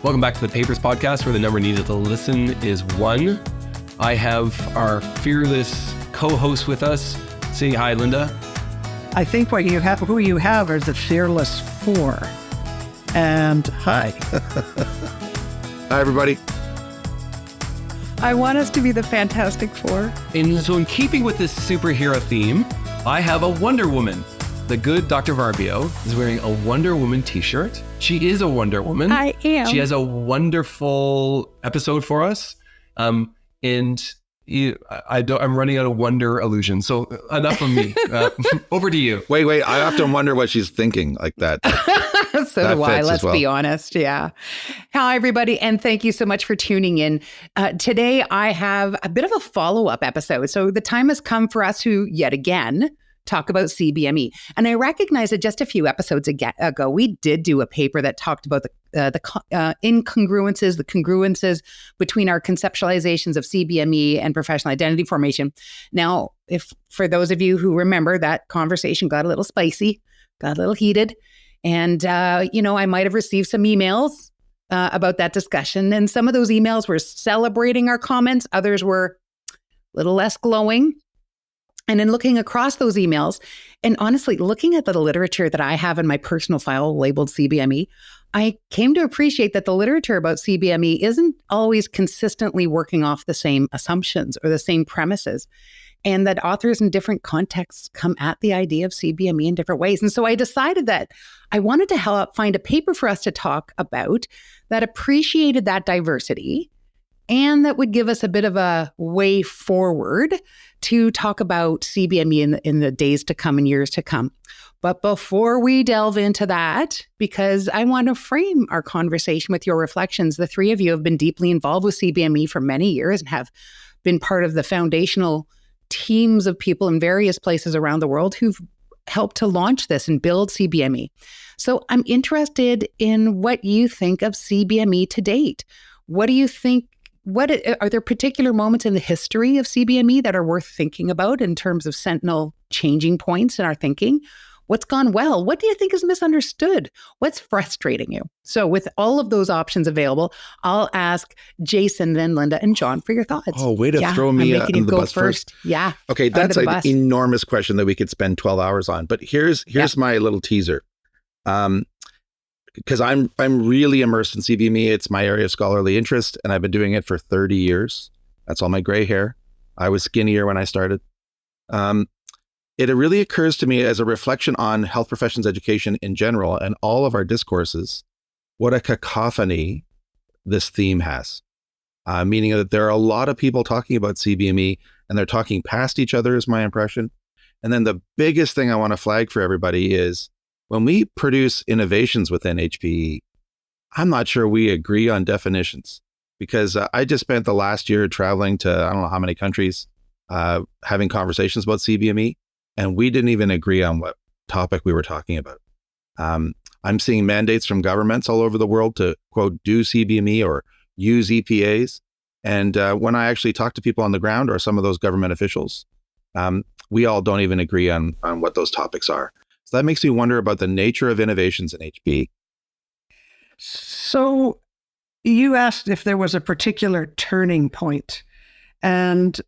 Welcome back to the Papers Podcast, where the number needed to listen is 1. I have our fearless co-host with us. Say hi, Linda. I think who you have is the fearless 4. And hi. Hi, everybody. I want us to be the Fantastic 4. And so in keeping with this superhero theme, I have a Wonder Woman. The good Dr. Varpio is wearing a Wonder Woman t-shirt. She is a Wonder Woman. I am. She has a wonderful episode for us. I'm running out of wonder illusion. So enough of me. Over to you. Wait. I often wonder what she's thinking like that. So that do I. fits Let's as well. be honest. Yeah. Hi, everybody. And thank you so much for tuning in. Today, I have a bit of a follow-up episode. So the time has come for us to, yet again, talk about CBME. And I recognize that just a few episodes ago, we did do a paper that talked about the incongruences, the congruences between our conceptualizations of CBME and professional identity formation. Now, if for those of you who remember, that conversation got a little spicy, got a little heated. And, I might have received some emails about that discussion. And some of those emails were celebrating our comments. Others were a little less glowing. And in looking across those emails, and honestly, looking at the literature that I have in my personal file labeled CBME, I came to appreciate that the literature about CBME isn't always consistently working off the same assumptions or the same premises, and that authors in different contexts come at the idea of CBME in different ways. And so I decided that I wanted to find a paper for us to talk about that appreciated that diversity and that would give us a bit of a way forward to talk about CBME in the days to come and years to come. But before we delve into that, because I want to frame our conversation with your reflections, the three of you have been deeply involved with CBME for many years and have been part of the foundational teams of people in various places around the world who've helped to launch this and build CBME. So I'm interested in what you think of CBME to date. What do you think? Are there particular moments in the history of CBME that are worth thinking about in terms of sentinel changing points in our thinking? What's gone well? What do you think is misunderstood? What's frustrating you? So with all of those options available, I'll ask Jason, then Linda, and John for your thoughts. Oh, way to throw me I'm making under you the go bus first. Yeah. Okay, that's an enormous question that we could spend 12 hours on. But here's my little teaser. Because I'm really immersed in CBME. It's my area of scholarly interest, and I've been doing it for 30 years. That's all my gray hair. I was skinnier when I started. It really occurs to me as a reflection on health professions education in general and all of our discourses, what a cacophony this theme has. Meaning that there are a lot of people talking about CBME, and they're talking past each other, is my impression. And then the biggest thing I want to flag for everybody is, when we produce innovations within HPE, I'm not sure we agree on definitions, because I just spent the last year traveling to I don't know how many countries, having conversations about CBME, and we didn't even agree on what topic we were talking about. I'm seeing mandates from governments all over the world to, quote, do CBME or use EPAs. And when I actually talk to people on the ground or some of those government officials, we all don't even agree on what those topics are. So that makes me wonder about the nature of innovations in HPE. So you asked if there was a particular turning point. And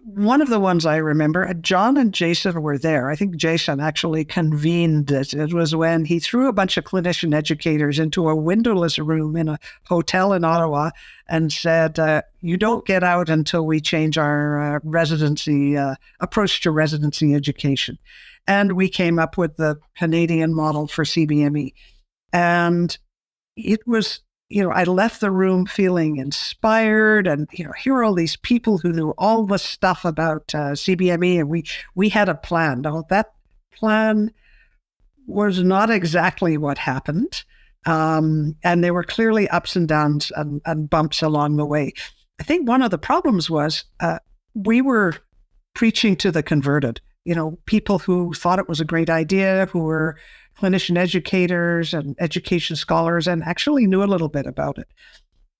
one of the ones I remember, John and Jason were there. I think Jason actually convened it. It was when he threw a bunch of clinician educators into a windowless room in a hotel in Ottawa and said, you don't get out until we change our residency approach to residency education. And we came up with the Canadian model for CBME. And it was, I left the room feeling inspired, and, here are all these people who knew all the stuff about CBME, and we had a plan. Now, that plan was not exactly what happened. And there were clearly ups and downs and bumps along the way. I think one of the problems was we were preaching to the converted. People who thought it was a great idea, who were clinician educators and education scholars and actually knew a little bit about it.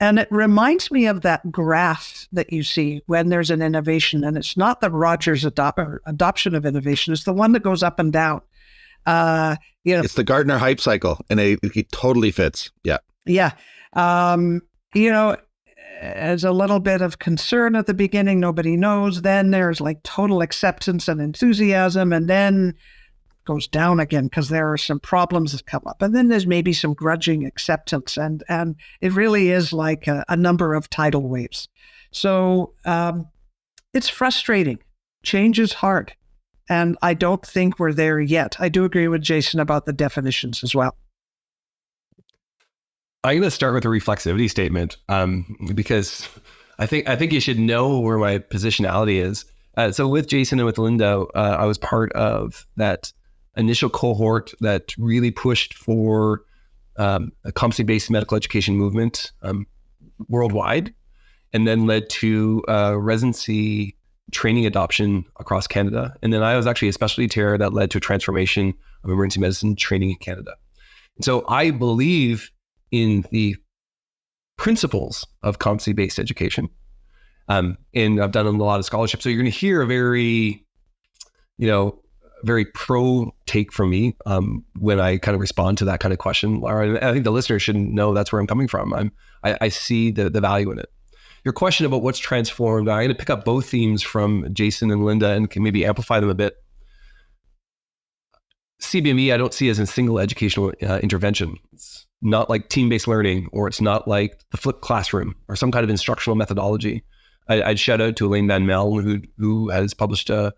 And it reminds me of that graph that you see when there's an innovation, and it's not the Rogers adoption of innovation, it's the one that goes up and down. It's the Gartner hype cycle, and it totally fits. Yeah. Yeah. You know, as a little bit of concern at the beginning, nobody knows. Then there's like total acceptance and enthusiasm, and then goes down again because there are some problems that come up. And then there's maybe some grudging acceptance. And it really is like a number of tidal waves. So it's frustrating. Change is hard. And I don't think we're there yet. I do agree with Jason about the definitions as well. I'm going to start with a reflexivity statement because I think you should know where my positionality is. So with Jason and with Linda, I was part of that initial cohort that really pushed for a competency-based medical education movement worldwide, and then led to residency training adoption across Canada. And then I was actually a specialty chair that led to a transformation of emergency medicine training in Canada. And so I believe in the principles of competency-based education. And I've done a lot of scholarship. So you're going to hear a very pro take from me when I kind of respond to that kind of question, Lara. And I think the listeners should know that's where I'm coming from. I see the value in it. Your question about what's transformed, I'm going to pick up both themes from Jason and Linda and can maybe amplify them a bit. CBME, I don't see as a single educational intervention. It's not like team-based learning, or it's not like the flipped classroom or some kind of instructional methodology. I'd shout out to Elaine Van Mel, who has published, an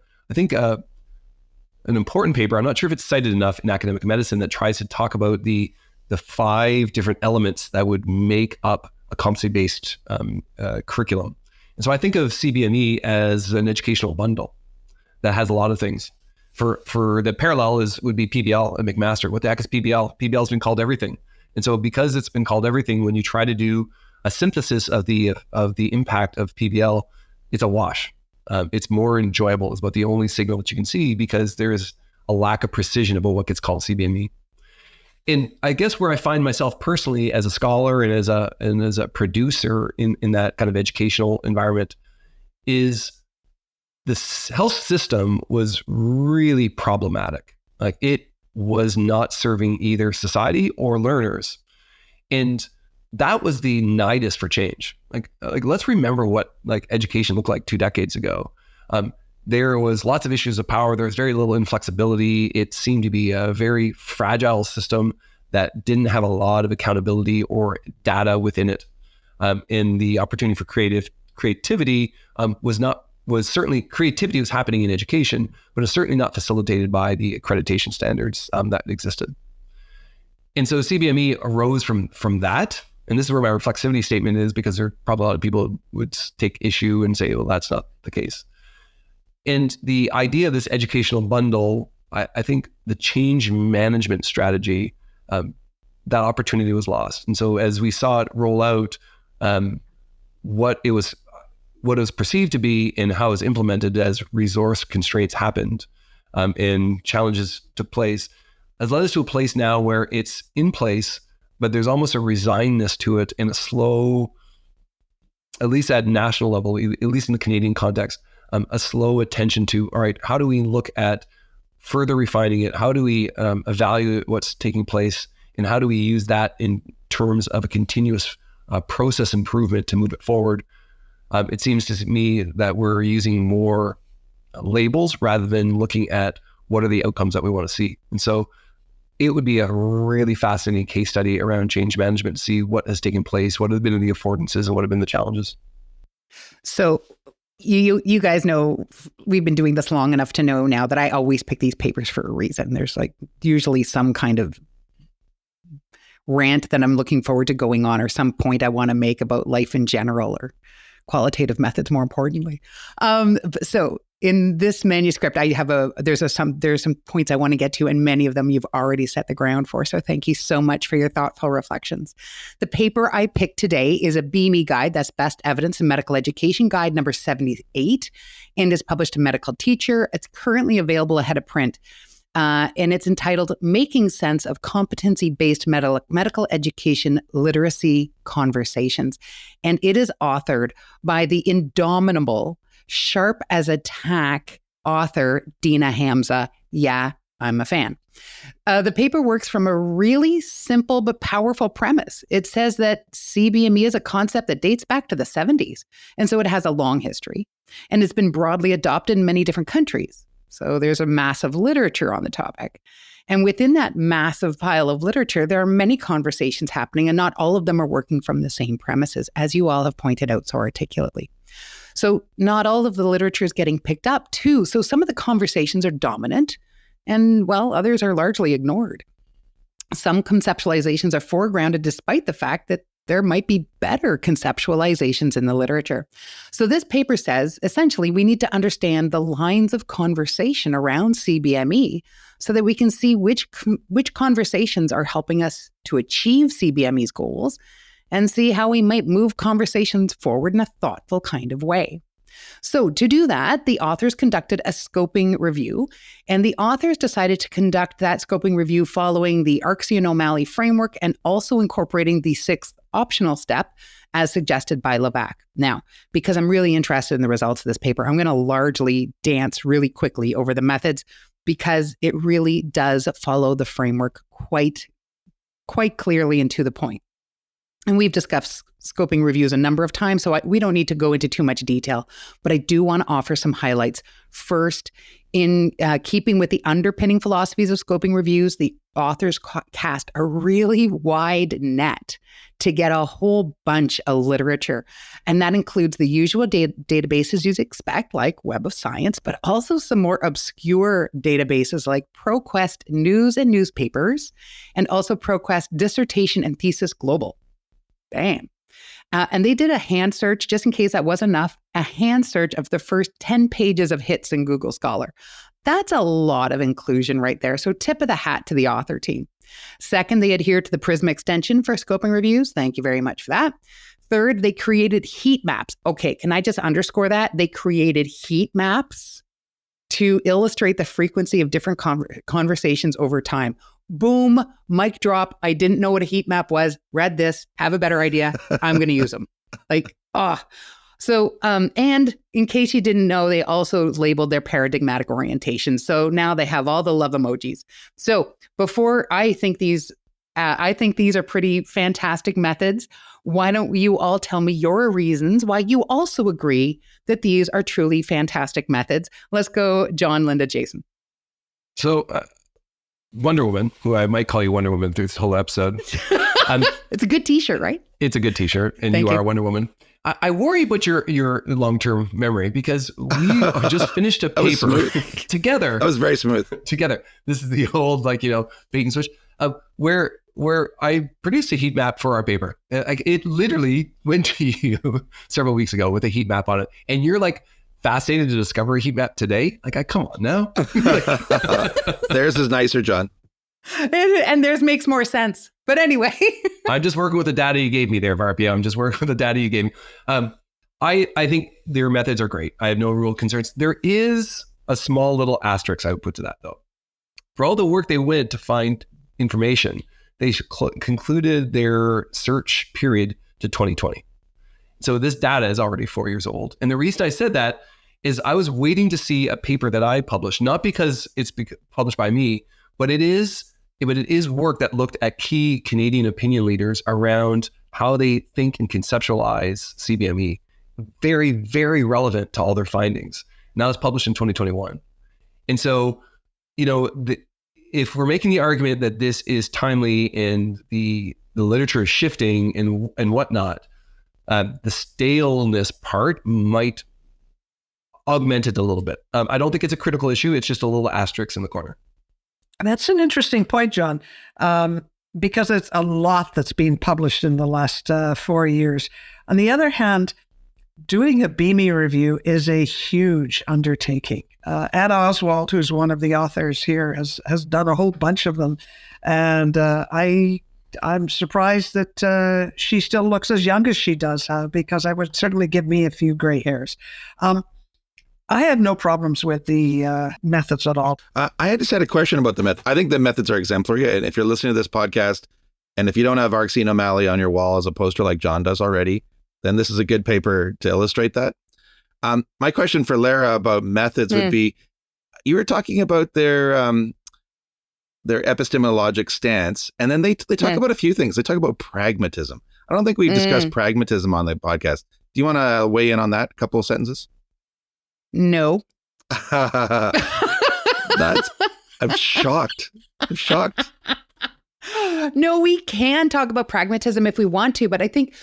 important paper. I'm not sure if it's cited enough in academic medicine that tries to talk about the 5 different elements that would make up a competency-based curriculum. And so I think of CBME as an educational bundle that has a lot of things. For the parallel would be PBL at McMaster. What the heck is PBL? PBL has been called everything. And so because it's been called everything, when you try to do a synthesis of the impact of PBL, it's a wash. It's more enjoyable is about the only signal that you can see, because there is a lack of precision about what gets called CBME. And I guess where I find myself personally as a scholar and as a producer in that kind of educational environment is the health system was really problematic. Like, it was not serving either society or learners. And that was the nidus for change. Like let's remember what education looked like 2 decades ago. There was lots of issues of power. There was very little inflexibility. It seemed to be a very fragile system that didn't have a lot of accountability or data within it. And the opportunity for creativity was certainly creativity was happening in education, but it's certainly not facilitated by the accreditation standards that existed. And so CBME arose from that. And this is where my reflexivity statement is, because there are probably a lot of people who would take issue and say, well, that's not the case. And the idea of this educational bundle, I think the change management strategy, that opportunity was lost. And so as we saw it roll out, what it was perceived to be and how it was implemented as resource constraints happened and challenges took place, has led us to a place now where it's in place, but there's almost a resignedness to it and a slow, at least at national level, at least in the Canadian context, a slow attention to, all right, how do we look at further refining it? How do we evaluate what's taking place? And how do we use that in terms of a continuous process improvement to move it forward? It seems to me that we're using more labels rather than looking at what are the outcomes that we want to see. And so it would be a really fascinating case study around change management to see what has taken place, what have been the affordances, and what have been the challenges. So you guys know, we've been doing this long enough to know now that I always pick these papers for a reason. There's usually some kind of rant that I'm looking forward to going on, or some point I want to make about life in general, or qualitative methods, more importantly. So in this manuscript, I have there's some points I want to get to, and many of them you've already set the ground for. So thank you so much for your thoughtful reflections. The paper I picked today is a BME guide, that's Best Evidence in Medical Education Guide number 78, and is published in Medical Teacher. It's currently available ahead of print. And it's entitled Making Sense of Competency-Based Medical Education Literacy Conversations. And it is authored by the indomitable, sharp as a tack author, Dina Hamza. Yeah, I'm a fan. The paper works from a really simple but powerful premise. It says that CBME is a concept that dates back to the 70s. And so it has a long history. And it's been broadly adopted in many different countries. So there's a massive literature on the topic. And within that massive pile of literature, there are many conversations happening, and not all of them are working from the same premises, as you all have pointed out so articulately. So not all of the literature is getting picked up too. So some of the conversations are dominant, and well, others are largely ignored. Some conceptualizations are foregrounded despite the fact that there might be better conceptualizations in the literature. So this paper says, essentially, we need to understand the lines of conversation around CBME so that we can see which conversations are helping us to achieve CBME's goals and see how we might move conversations forward in a thoughtful kind of way. So to do that, the authors conducted a scoping review, and the authors decided to conduct that scoping review following the Arksey-O'Malley framework and also incorporating the sixth optional step as suggested by Lundberg. Now, because I'm really interested in the results of this paper, I'm going to largely dance really quickly over the methods because it really does follow the framework quite clearly and to the point. And we've discussed scoping reviews a number of times, so we don't need to go into too much detail, but I do want to offer some highlights. First, in keeping with the underpinning philosophies of scoping reviews, the authors cast a really wide net to get a whole bunch of literature. And that includes the usual databases you'd expect, like Web of Science, but also some more obscure databases like ProQuest News and Newspapers, and also ProQuest Dissertation and Thesis Global. Bam. And they did a hand search, just in case that wasn't enough, a hand search of the first 10 pages of hits in Google Scholar. That's a lot of inclusion right there. So tip of the hat to the author team. Second, they adhered to the Prism extension for scoping reviews. Thank you very much for that. Third, they created heat maps. Okay, can I just underscore that? They created heat maps to illustrate the frequency of different conversations over time. Boom, mic drop. I didn't know what a heat map was. Read this, have a better idea. I'm going to use them. So, and in case you didn't know, they also labeled their paradigmatic orientation. So now they have all the love emojis. So before I think these are pretty fantastic methods. Why don't you all tell me your reasons why you also agree that these are truly fantastic methods? Let's go, John, Linda, Jason. So, Wonder Woman, who I might call you Wonder Woman through this whole episode. It's a good t-shirt, right? It's a good t-shirt, and you are Wonder Woman. I worry about your long-term memory because we just finished a paper together. That was very smooth. Together. This is the old, bait and switch, where I produced a heat map for our paper. It literally went to you several weeks ago with a heat map on it. And you're fascinated to discover a heat map today? Come on now. Theirs is nicer, John. And theirs makes more sense. But anyway. I'm just working with the data you gave me there, Varpio. I'm just working with the data you gave me. I think their methods are great. I have no real concerns. There is a small little asterisk I would put to that, though. For all the work they went to find information, they concluded their search period to 2020. So this data is already 4 years old. And the reason I said that is I was waiting to see a paper that I published, not because it's published by me, but it is work that looked at key Canadian opinion leaders around how they think and conceptualize CBME. Very, very relevant to all their findings. Now it's published in 2021. And so, if we're making the argument that this is timely and the literature is shifting and whatnot, the staleness part might augment it a little bit. I don't think it's a critical issue. It's just a little asterisk in the corner. That's an interesting point, John, because it's a lot that's been published in the last 4 years. On the other hand, doing a BME review is a huge undertaking. Anna Oswald, who's one of the authors here, has done a whole bunch of them. And I'm surprised that she still looks as young as she does, because I would certainly give me a few gray hairs. I have no problems with the methods at all. I just had a question about the method. I think the methods are exemplary. And if you're listening to this podcast, and if you don't have Arksey-O'Malley on your wall as a poster like John does already, then this is a good paper to illustrate that. My question for Lara about methods would be, you were talking about their their epistemologic stance. And then they talk about a few things. They talk about pragmatism. I don't think we've discussed pragmatism on the podcast. Do you want to weigh in on that? A couple of sentences? No. I'm shocked. I'm shocked. No, we can talk about pragmatism if we want to, but I think,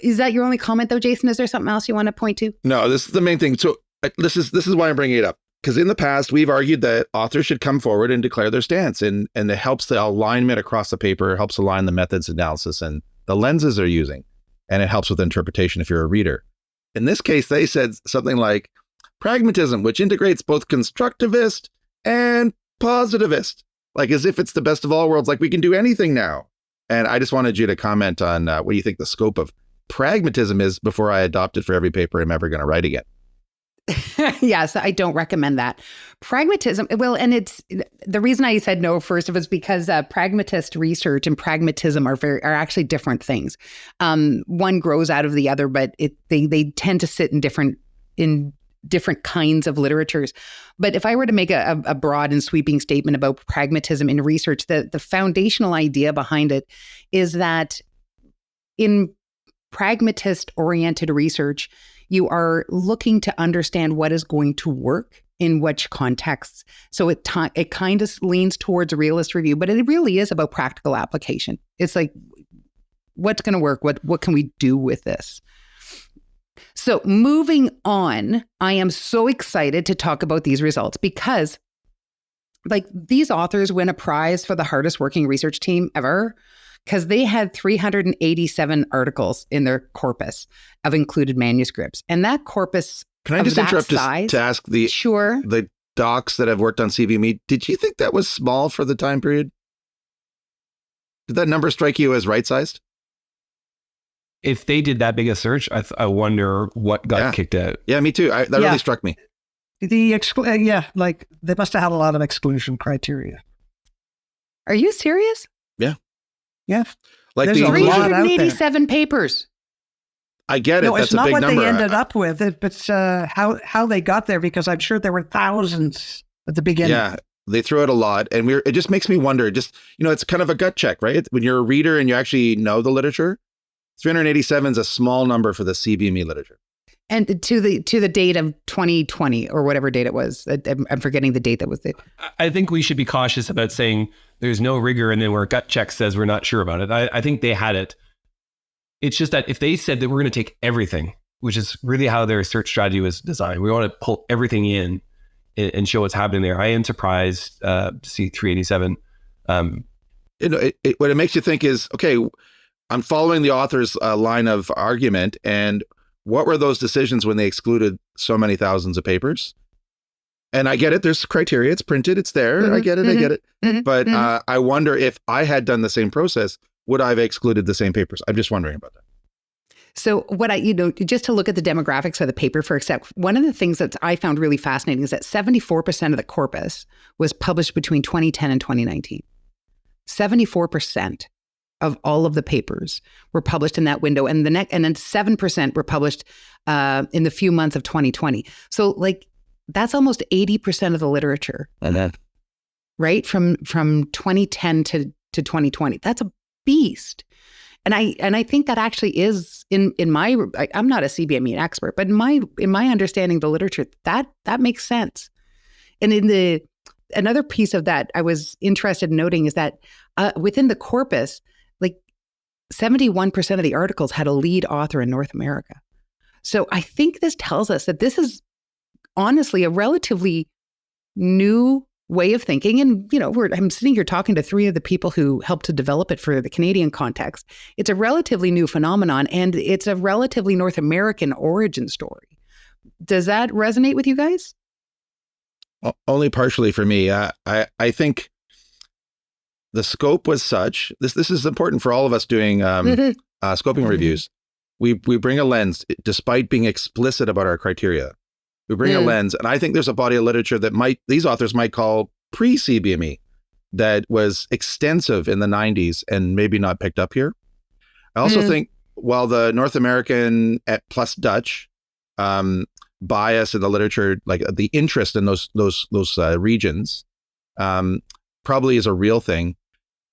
is that your only comment though, Jason? Is there something else you want to point to? No, this is the main thing. So this is why I'm bringing it up. Because in the past, we've argued that authors should come forward and declare their stance, and it helps the alignment across the paper, helps align the methods, analysis, and the lenses they're using, and it helps with interpretation if you're a reader. In this case, they said something like pragmatism, which integrates both constructivist and positivist, like as if it's the best of all worlds, like we can do anything now. And I just wanted you to comment on what you think the scope of pragmatism is before I adopt it for every paper I'm ever going to write again. Yes, I don't recommend that. Pragmatism, well, and it's the reason I said no first was because pragmatist research and pragmatism are actually different things. One grows out of the other, but they tend to sit in different kinds of literatures. But if I were to make a broad and sweeping statement about pragmatism in research, the foundational idea behind it is that in pragmatist-oriented research, you are looking to understand what is going to work in which contexts. So it kind of leans towards a realist review, but it really is about practical application. It's like, what's going to work? What can we do with this? So moving on, I am so excited to talk about these results because like these authors win a prize for the hardest working research team ever because they had 387 articles in their corpus of included manuscripts. And that corpus Can I just interrupt to ask Sure. the docs that have worked on CBME, did you think that was small for the time period? Did that number strike you as right-sized? If they did that big a search, I wonder what got kicked out. Yeah, me too. That really struck me. Like they must have had a lot of exclusion criteria. Are you serious? Yeah. Yeah. Like There's the a lot out there. 387 papers. I get it. No, That's it's a not big what number. they ended up with, but how they got there, because I'm sure there were thousands at the beginning. Yeah, they threw out a lot, and it just makes me wonder. Just it's kind of a gut check, right? When you're a reader and you actually know the literature, 387 is a small number for the CBME literature. And to the date of 2020 or whatever date it was, I'm forgetting the date that was it. I think we should be cautious about saying there's no rigor and then where gut check says we're not sure about it. I think they had it. It's just that if they said that we're going to take everything, which is really how their search strategy was designed, we want to pull everything in and show what's happening there. I am surprised to see 387. What it makes you think is, okay, I'm following the author's line of argument, and what were those decisions when they excluded so many thousands of papers? And I get it. There's criteria. It's printed. It's there. Mm-hmm, I get it. Mm-hmm, but I wonder if I had done the same process, would I have excluded the same papers? I'm just wondering about that. So what just to look at the demographics of the paper for a sec, one of the things that I found really fascinating is that 74% of the corpus was published between 2010 and 2019. 74% of all of the papers were published in that window, and then 7% were published in the few months of 2020. So like that's almost 80% of the literature, right? From 2010 to 2020. That's a beast. And I think that actually is in my, I'm not a CBME expert, but in my understanding of the literature, that makes sense. And another piece of that I was interested in noting is that within the corpus, like 71% of the articles had a lead author in North America. So I think this tells us that this is honestly a relatively new way of thinking. And, I'm sitting here talking to three of the people who helped to develop it for the Canadian context. It's a relatively new phenomenon, and it's a relatively North American origin story. Does that resonate with you guys? Only partially for me. I think the scope was such, this is important for all of us doing scoping reviews. We bring a lens, despite being explicit about our criteria. We bring a lens, and I think there's a body of literature that these authors might call pre-CBME that was extensive in the 90s and maybe not picked up here. I also think while the North American plus Dutch bias in the literature, like the interest in those regions, probably is a real thing.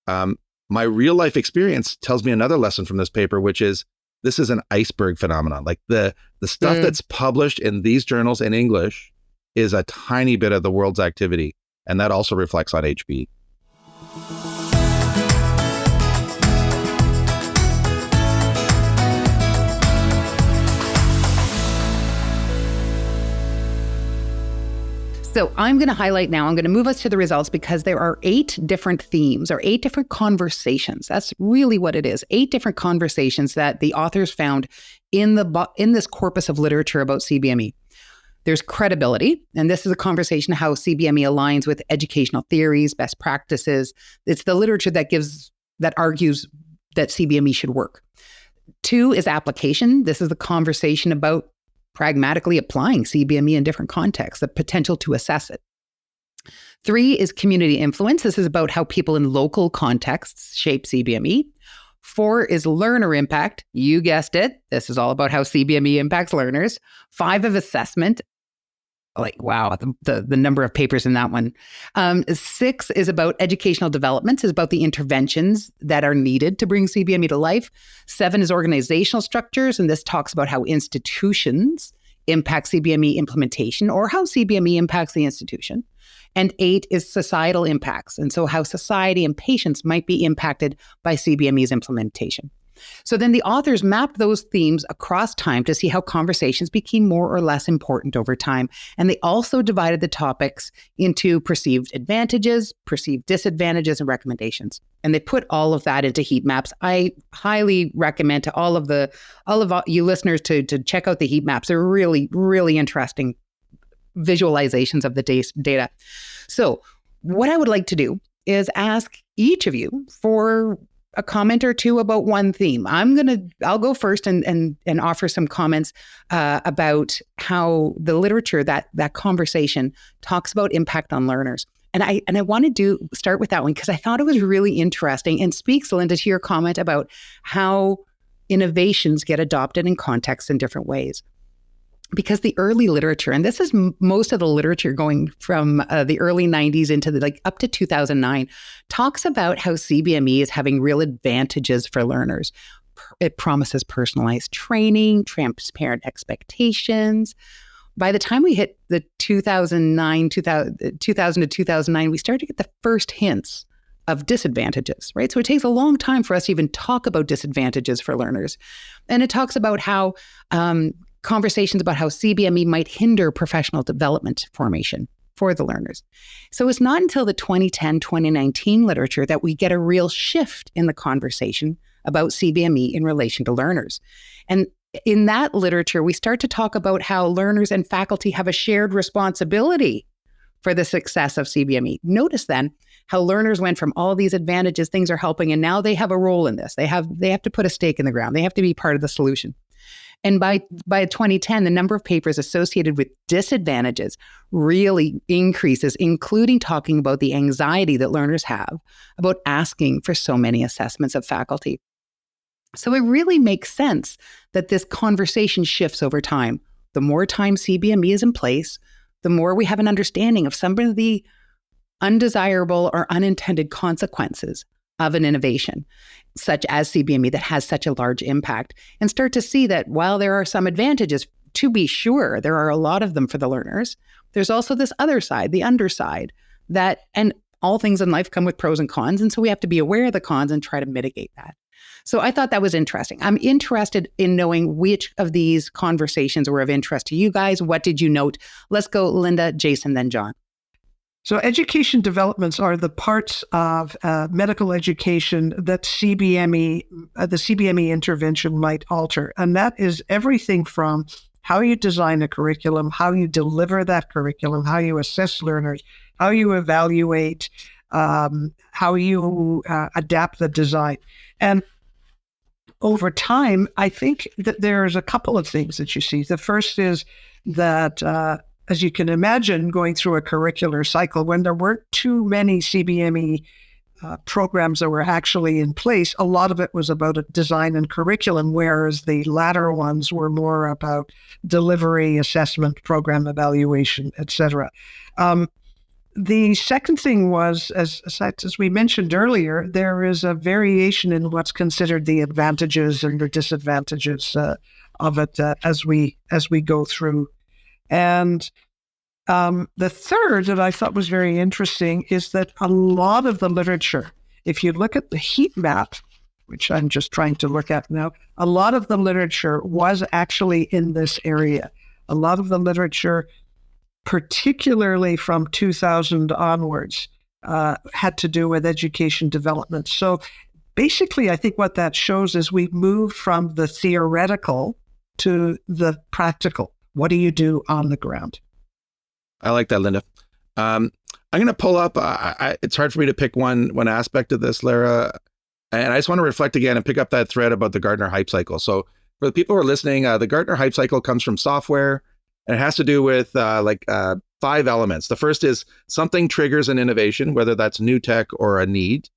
My real life experience tells me another lesson from this paper, which is this is an iceberg phenomenon. Like the stuff that's published in these journals in English is a tiny bit of the world's activity. And that also reflects on HB. So I'm going to highlight now, I'm going to move us to the results because there are 8 different themes or 8 different conversations. That's really what it is. 8 different conversations that the authors found in this corpus of literature about CBME. There's credibility, and this is a conversation how CBME aligns with educational theories, best practices. It's the literature that argues that CBME should work. 2 is application. This is the conversation about pragmatically applying CBME in different contexts, the potential to assess it. 3 is community influence. This is about how people in local contexts shape CBME. 4 is learner impact. You guessed it. This is all about how CBME impacts learners. 5 of assessment. Like, wow, the number of papers in that one. 6 is about educational development, is about the interventions that are needed to bring CBME to life. 7 is organizational structures, and this talks about how institutions impact CBME implementation or how CBME impacts the institution. And 8 is societal impacts, and so how society and patients might be impacted by CBME's implementation. So then the authors mapped those themes across time to see how conversations became more or less important over time. And they also divided the topics into perceived advantages, perceived disadvantages, and recommendations. And they put all of that into heat maps. I highly recommend to all of you listeners to check out the heat maps. They're really, really interesting visualizations of the data. So what I would like to do is ask each of you for a comment or two about one theme. I'll go first and offer some comments about how the literature, that conversation talks about impact on learners. And I wanted to start with that one because I thought it was really interesting and speaks, Linda, to your comment about how innovations get adopted in contexts in different ways. Because the early literature, and this is most of the literature going from the early 90s into up to 2009, talks about how CBME is having real advantages for learners. It promises personalized training, transparent expectations. By the time we hit the 2000 to 2009, we started to get the first hints of disadvantages, right? So it takes a long time for us to even talk about disadvantages for learners. And it talks about how conversations about how CBME might hinder professional development formation for the learners. So it's not until the 2010-2019 literature that we get a real shift in the conversation about CBME in relation to learners. And in that literature, we start to talk about how learners and faculty have a shared responsibility for the success of CBME. Notice then how learners went from all these advantages, things are helping, and now they have a role in this. They have to put a stake in the ground. They have to be part of the solution. And by 2010, the number of papers associated with disadvantages really increases, including talking about the anxiety that learners have about asking for so many assessments of faculty. So it really makes sense that this conversation shifts over time. The more time CBME is in place, the more we have an understanding of some of the undesirable or unintended consequences of an innovation, such as CBME that has such a large impact, and start to see that while there are some advantages, to be sure, there are a lot of them for the learners, there's also this other side, the underside, that, and all things in life come with pros and cons, and so we have to be aware of the cons and try to mitigate that. So I thought that was interesting. I'm interested in knowing which of these conversations were of interest to you guys. What did you note? Let's go, Linda, Jason, then John. So education developments are the parts of medical education that the CBME intervention might alter. And that is everything from how you design a curriculum, how you deliver that curriculum, how you assess learners, how you evaluate, how you adapt the design. And over time, I think that there's a couple of things that you see. The first is that as you can imagine, going through a curricular cycle, when there weren't too many CBME programs that were actually in place, a lot of it was about design and curriculum, whereas the latter ones were more about delivery, assessment, program evaluation, etc. the second thing was, as we mentioned earlier, there is a variation in what's considered the advantages and the disadvantages of it as we go through. And the third that I thought was very interesting is that a lot of the literature, if you look at the heat map, which I'm just trying to look at now, a lot of the literature was actually in this area. A lot of the literature, particularly from 2000 onwards, had to do with education development. So basically, I think what that shows is we've moved from the theoretical to the practical. What do you do on the ground? I like that, Linda. I'm going to pull up, it's hard for me to pick one aspect of this, Lara, and I just want to reflect again and pick up that thread about the Gartner hype cycle. So for the people who are listening, the Gartner hype cycle comes from software, and it has to do with 5 elements. The first is something triggers an innovation, whether that's new tech or a need.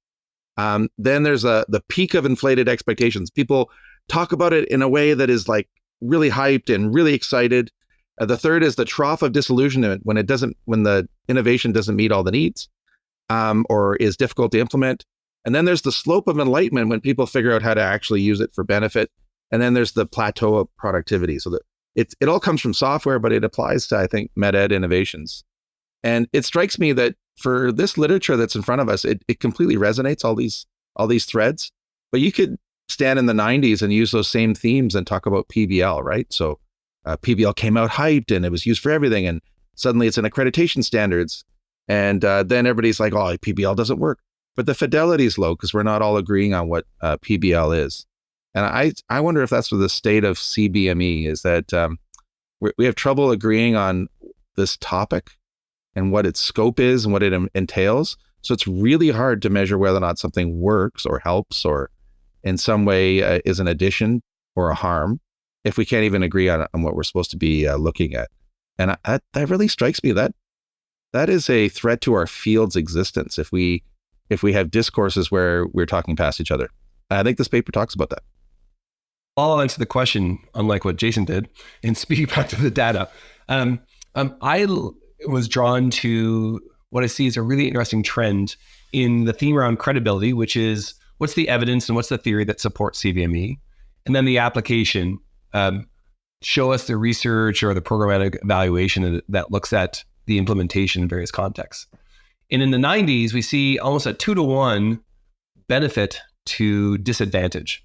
Then there's the peak of inflated expectations. People talk about it in a way that is like really hyped and really excited. The third is the trough of disillusionment when the innovation doesn't meet all the needs or is difficult to implement. And then there's the slope of enlightenment when people figure out how to actually use it for benefit. And then there's the plateau of productivity. So that it all comes from software, but it applies to, I think, med-ed innovations. And it strikes me that for this literature that's in front of us, it completely resonates, all these threads. But you could stand in the 90s and use those same themes and talk about PBL, right? So PBL came out hyped and it was used for everything. And suddenly it's in accreditation standards. And then everybody's like, oh, PBL doesn't work. But the fidelity is low because we're not all agreeing on what PBL is. And I wonder if that's what the state of CBME is, that we have trouble agreeing on this topic and what its scope is and what it entails. So it's really hard to measure whether or not something works or helps or in some way is an addition or a harm if we can't even agree on what we're supposed to be looking at. And that really strikes me that is a threat to our field's existence if we have discourses where we're talking past each other. I think this paper talks about that. I'll answer the question, unlike what Jason did, and speak back to the data. I was drawn to what I see as a really interesting trend in the theme around credibility, which is what's the evidence and what's the theory that supports CBME? And then the application, show us the research or the programmatic evaluation that looks at the implementation in various contexts. And in the 90s, we see almost a 2-to-1 benefit to disadvantage.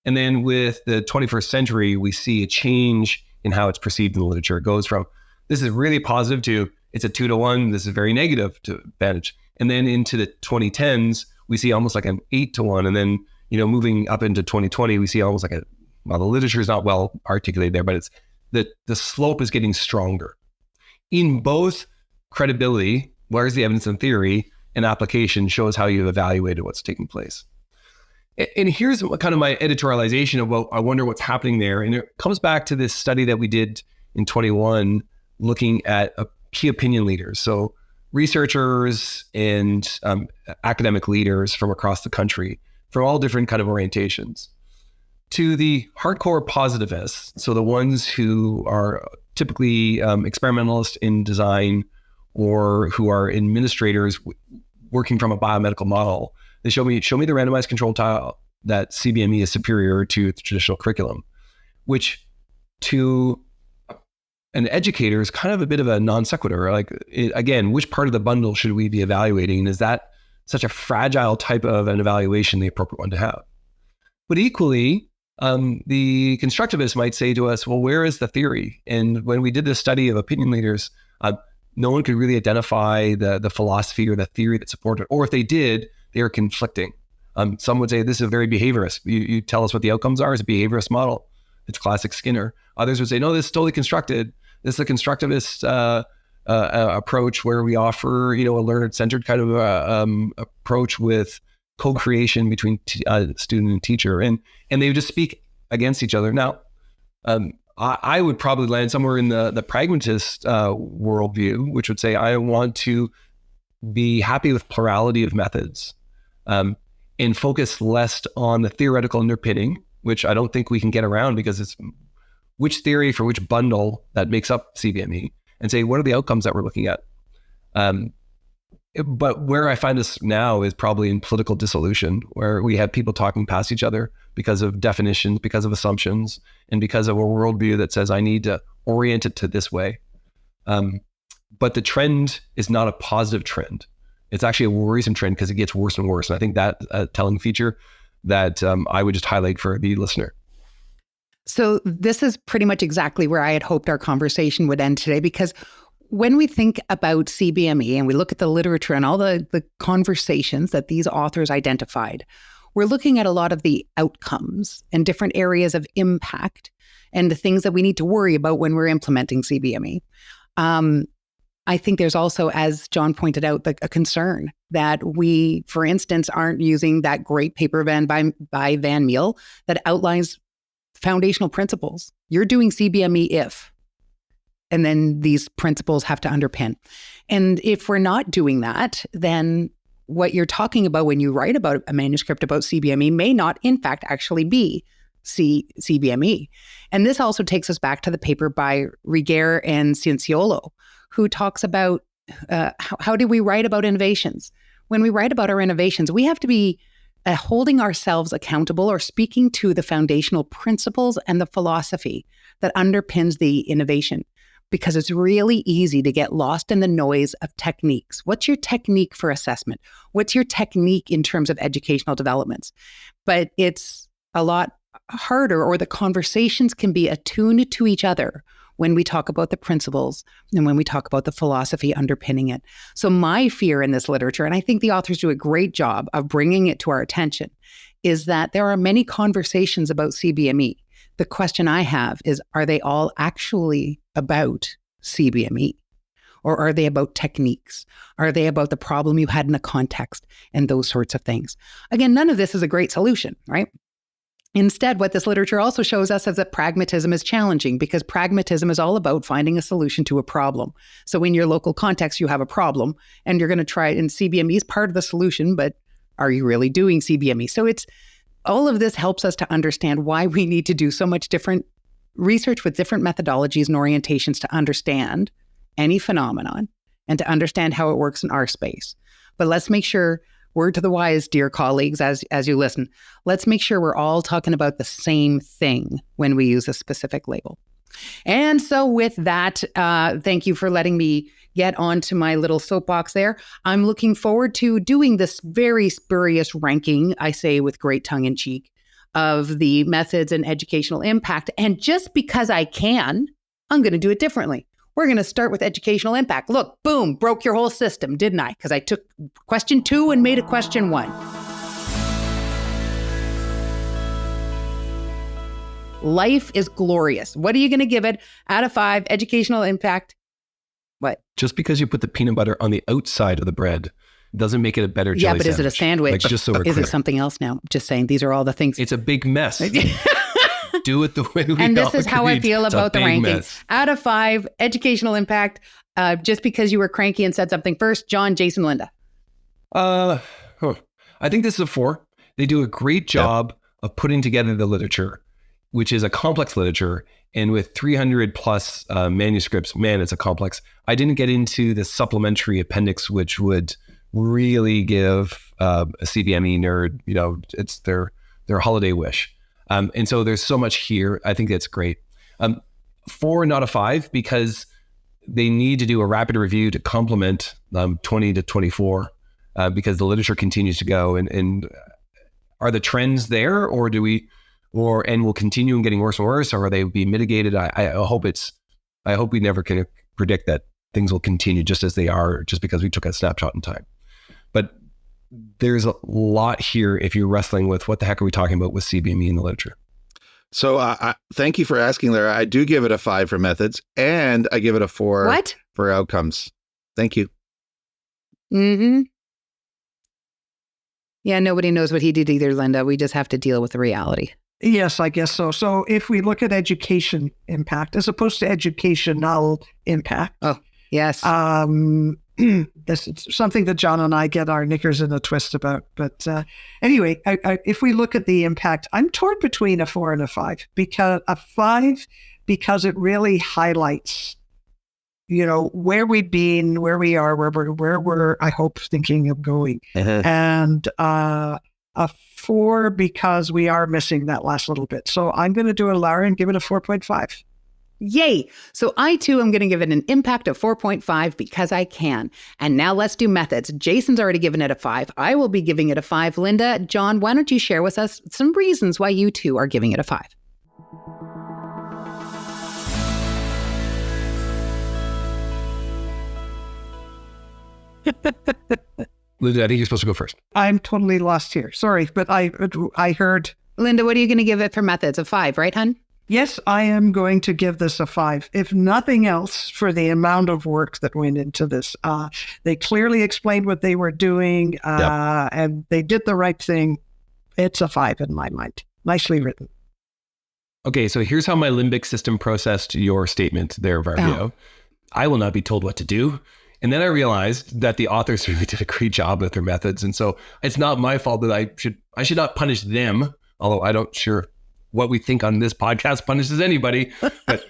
And then with the 21st century, we see a change in how it's perceived in the literature. It goes from, this is really positive to, it's a 2-to-1, this is very negative to advantage. And then into the 2010s, we see almost like an 8-to-1. And then, moving up into 2020, we see almost like the literature is not well articulated there, but it's the slope is getting stronger. In both credibility, where's the evidence and theory, and application shows how you've evaluated what's taking place. And here's kind of my editorialization of what I wonder what's happening there. And it comes back to this study that we did in 21, looking at key opinion leaders. So researchers and academic leaders from across the country, from all different kind of orientations, to the hardcore positivists. So the ones who are typically experimentalists in design or who are administrators working from a biomedical model. They show me the randomized control trial that CBME is superior to the traditional curriculum, which to an educator is kind of a bit of a non sequitur. Again, which part of the bundle should we be evaluating? And is that such a fragile type of an evaluation the appropriate one to have? But equally, the constructivists might say to us, well, where is the theory? And when we did this study of opinion leaders, no one could really identify the philosophy or the theory that supported it. Or if they did, they are conflicting. Some would say this is very behaviorist. You tell us what the outcomes are. It's a behaviorist model. It's classic Skinner. Others would say, no, this is totally constructed. This is a constructivist approach where we offer, a learner-centered kind of approach with co-creation between student and teacher. And they just speak against each other. Now, I would probably land somewhere in the pragmatist worldview, which would say I want to be happy with plurality of methods and focus less on the theoretical underpinning, which I don't think we can get around because it's which theory for which bundle that makes up CBME, and say, what are the outcomes that we're looking at? But where I find this now is probably in political dissolution, where we have people talking past each other because of definitions, because of assumptions, and because of a worldview that says I need to orient it to this way. But the trend is not a positive trend. It's actually a worrisome trend because it gets worse and worse. And I think that's a telling feature that I would just highlight for the listener. So this is pretty much exactly where I had hoped our conversation would end today, because when we think about CBME and we look at the literature and all the conversations that these authors identified, we're looking at a lot of the outcomes and different areas of impact and the things that we need to worry about when we're implementing CBME. I think there's also, as John pointed out, a concern that we, for instance, aren't using that great paper by Van Meel that outlines foundational principles. You're doing CBME if, and then these principles have to underpin. And if we're not doing that, then what you're talking about when you write about a manuscript about CBME may not, in fact, actually be CBME. And this also takes us back to the paper by Riguer and Cianciolo, who talks about how do we write about innovations? When we write about our innovations, we have to be holding ourselves accountable or speaking to the foundational principles and the philosophy that underpins the innovation, because it's really easy to get lost in the noise of techniques. What's your technique for assessment? What's your technique in terms of educational developments? But it's a lot harder, or the conversations can be attuned to each other when we talk about the principles and when we talk about the philosophy underpinning it. So my fear in this literature, and I think the authors do a great job of bringing it to our attention, is that there are many conversations about CBME. The question I have is, are they all actually about CBME? Or are they about techniques? Are they about the problem you had in a context and those sorts of things? Again, none of this is a great solution, right? Instead, what this literature also shows us is that pragmatism is challenging, because pragmatism is all about finding a solution to a problem. So in your local context, you have a problem and you're going to try, and CBME is part of the solution, but are you really doing CBME? So it's all of this helps us to understand why we need to do so much different research with different methodologies and orientations to understand any phenomenon and to understand how it works in our space. But let's make sure, word to the wise, dear colleagues, as you listen, let's make sure we're all talking about the same thing when we use a specific label. And so with that, thank you for letting me get onto my little soapbox there. I'm looking forward to doing this very spurious ranking, I say with great tongue in cheek, of the methods and educational impact. And just because I can, I'm going to do it differently. We're going to start with educational impact. Look, boom, broke your whole system, didn't I? Because I took question 2 and made it question 1. Life is glorious. What are you going to give it out of 5? Educational impact. What? Just because you put the peanut butter on the outside of the bread doesn't make it a better jelly sandwich. Yeah, but is it a sandwich? Like, just so we're is clear. It something else now? Just saying, these are all the things. It's a big mess. Do it the way we And this is how I feel about the ranking. Mess. Out of 5, educational impact, just because you were cranky and said something first. John, Jason, Linda. I think this is a 4. They do a great job of putting together the literature, which is a complex literature. And with 300 plus manuscripts, man, it's a complex. I didn't get into the supplementary appendix, which would really give a CBME nerd, it's their holiday wish. And so there's so much here. I think that's great. 4, not a 5, because they need to do a rapid review to complement 20 to 24, because the literature continues to go. And are the trends there, or and will continue in getting worse and worse, or are they be mitigated? I hope we never can predict that things will continue just as they are, just because we took a snapshot in time. But there's a lot here if you're wrestling with what the heck are we talking about with CBME in the literature. So thank you for asking, Lara. I do give it a 5 for methods, and I give it a 4 for outcomes. Thank you. Mm-hmm. Yeah, nobody knows what he did either, Linda. We just have to deal with the reality. Yes, I guess so. So if we look at education impact as opposed to educational impact. Oh, yes. This is something that John and I get our knickers in a twist about. But anyway, if we look at the impact, I'm torn between a 4 and a 5, because it really highlights where we've been, where we are, where we're, I hope, thinking of going. And a 4 because we are missing that last little bit. So I'm going to do a Lara and give it a 4.5. Yay. So I too am going to give it an impact of 4.5 because I can. And now let's do methods. Jason's already given it a 5. I will be giving it a 5. Linda, John, why don't you share with us some reasons why you two are giving it a 5? Linda, I think you're supposed to go first. I'm totally lost here. Sorry, but I heard. Linda, what are you going to give it for methods? A 5, right, hun? Yes, I am going to give this a 5. If nothing else, for the amount of work that went into this. They clearly explained what they were doing, and they did the right thing. It's a 5 in my mind. Nicely written. Okay, so here's how my limbic system processed your statement there, Varpio. Oh. I will not be told what to do. And then I realized that the authors really did a great job with their methods. And so it's not my fault that I should not punish them, although I don't sure what we think on this podcast punishes anybody. But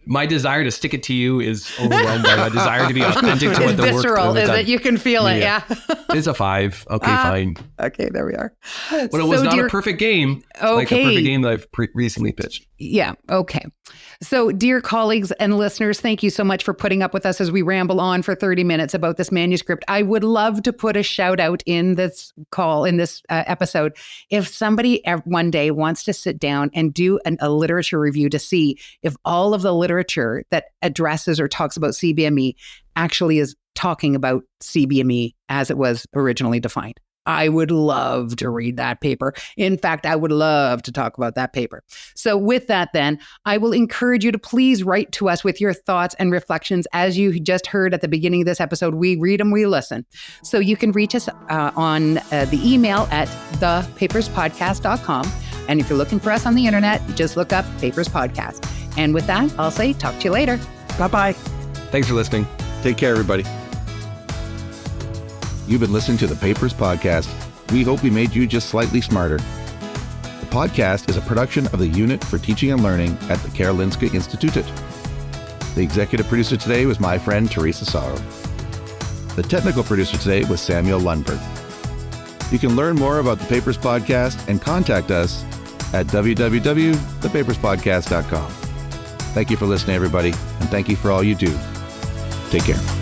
my desire to stick it to you is overwhelmed by my desire to be authentic to what the work. It's visceral, is it? You can feel it, yeah. It's a 5. Okay, fine. Okay, there we are. But it was not a perfect game. Okay. Like a perfect game that I've recently pitched. Yeah, okay. So, dear colleagues and listeners, thank you so much for putting up with us as we ramble on for 30 minutes about this manuscript. I would love to put a shout out in this call, in this episode. If somebody one day wants to sit down and do a literature review to see if all of the literature that addresses or talks about CBME actually is talking about CBME as it was originally defined. I would love to read that paper. In fact, I would love to talk about that paper. So with that, then, I will encourage you to please write to us with your thoughts and reflections. As you just heard at the beginning of this episode, we read them, we listen. So you can reach us on the email at thepaperspodcast.com. And if you're looking for us on the internet, just look up Papers Podcast. And with that, I'll say talk to you later. Bye-bye. Thanks for listening. Take care, everybody. You've been listening to the Papers Podcast. We hope we made you just slightly smarter. The podcast is a production of the Unit for Teaching and Learning at the Karolinska Institutet. The executive producer today was my friend Teresa Sörö. The technical producer today was Samuel Lundberg. You can learn more about the Papers Podcast and contact us at www.thepaperspodcast.com. Thank you for listening, everybody, and thank you for all you do. Take care.